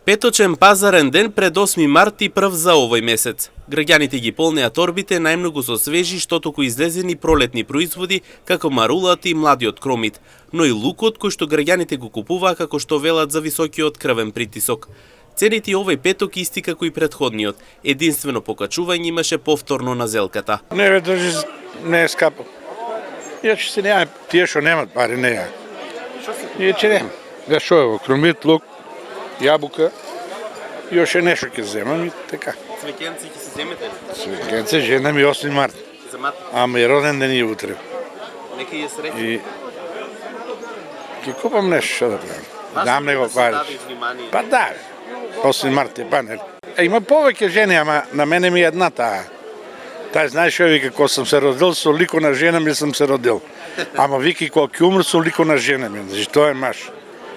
Петочен пазарен ден пред 8 март и прв за овој месец. Граѓаните ги полнеа торбите најмногу со свежи, што току излезени пролетни производи, како марулат и младиот кромит, но и лукот кој што граѓаните го купуваа како што велат за високиот крвен притисок. Цените овој петок исти како и претходниот. Единствено покачување имаше повторно на зелката. Не не е скапо. Иначе се нема, тие што немат пари не ја. Иначе нема. Да шо е, кромит, лук, јабука, još je nešto ќе земам и така. Цвеќенци ќе се земете ли? Цвеќенци жена ми 8 март. За мат? Ама и роден ден е утре. Нека ја среќа. И ќе купам нешто што да правам. Дам него пари. Па да, 8 март е па нели. Има повеќе жени, ама на мене ми една таа. Тај знаеш што вика, кога сам се родил со лико на жена ми сам се родил. Ама вики кога ќе умр со лико на жена ми, значи тоа е маш.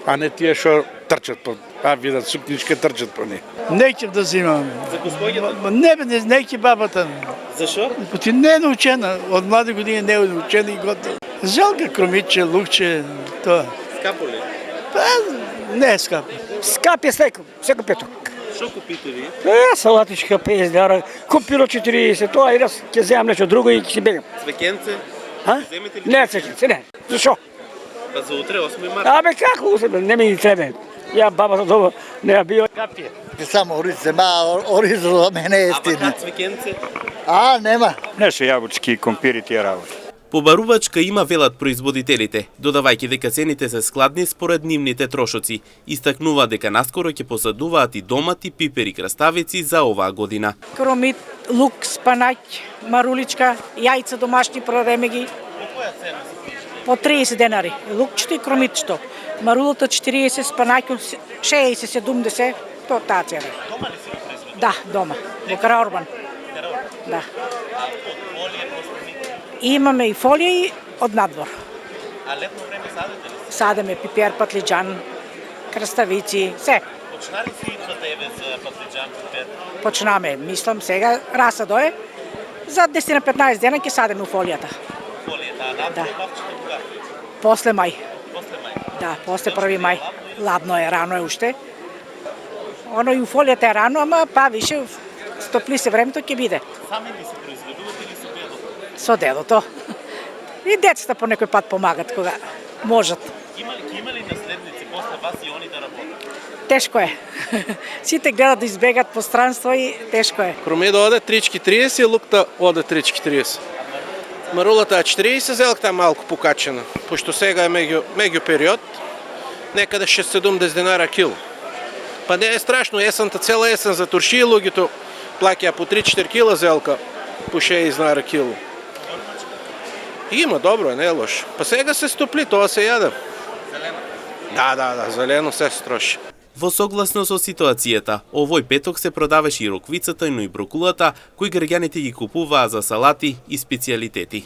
А не тие што трчат по видат сукнички трчат по неј. Неќе да земам. За господјата? Не ќе бабата. Зашо? Поти не е научена, од млади години не е научена и готово. Зелка, кромиче, лукче, тоа. Скапо ли? Па, не е скапо. Скап е секој петок. Што купите ви? Салатичка 50 дара, купило 40, тоа и раз ќе земам нешто друго и ќе си бегам. Цвеќенце? А? Земете ли? Не, цвеќенце, не. Зашо? Па за утре 8 март. Абе како, не ми треба. Ја бабата дома не ја био. Капи. Само орице, ориз за мене е А стидно. бака цвеќенце? А, нема. Нешто јабучки, компири тие работи. Побарувачка има велат производителите, додавајќи дека цените се складни според нивните трошоци. Истакнува дека наскоро ќе посадуваат и домати, пипер и краставици за оваа година. Кромит, лук, спанаќ, маруличка, јајца домашни проремеги. По 30 денари. Лукчето и кромитчето. Марулата 40, спанаќ 60-70, тоа таа цена. Дома ли се производите? Да, дома. Во Караорбан. Да. Имаме и фолија од надвор. А летно време садите ли? Садеме пипер, патлиџан, краставици, се. Почна ли се идвате еве за патлиџан, пипер? Почнаме, мислам сега расадо е. За 10 на 15 дена ќе садеме у фолијата. Фолијата, а надвор Да. лавчето кога? После мај. После мај. Да, после 1 мај. Ладно е, рано е уште. Оно и у фолијата е рано, ама па више стопли се времето ќе биде. Сами ли се произведувате или со дедото? Со дедото. И децата по некој пат помагат кога можат. Има ли наследници после вас и они да работат? Тешко е. Сите гледат да избегат пространство и тешко е. Кромидо оде 3,40, лукта оде 3,40. Марулата е 40, зелката е малку покачена, пошто сега е меѓу период, некаде 6-70 динара кило. Па не е страшно, есента, цела есен за турши, луѓето плаќаа по 3-4 кила зелка, по 6 динара кило. Има, добро е, не е лошо. Па сега се стопли, тоа се јаде. Зелено? Да, зелено се строши. Во согласно со ситуацијата, овој петок се продаваше и роквицата, но и брокулата, кои граѓаните ги купуваа за салати и специјалитети.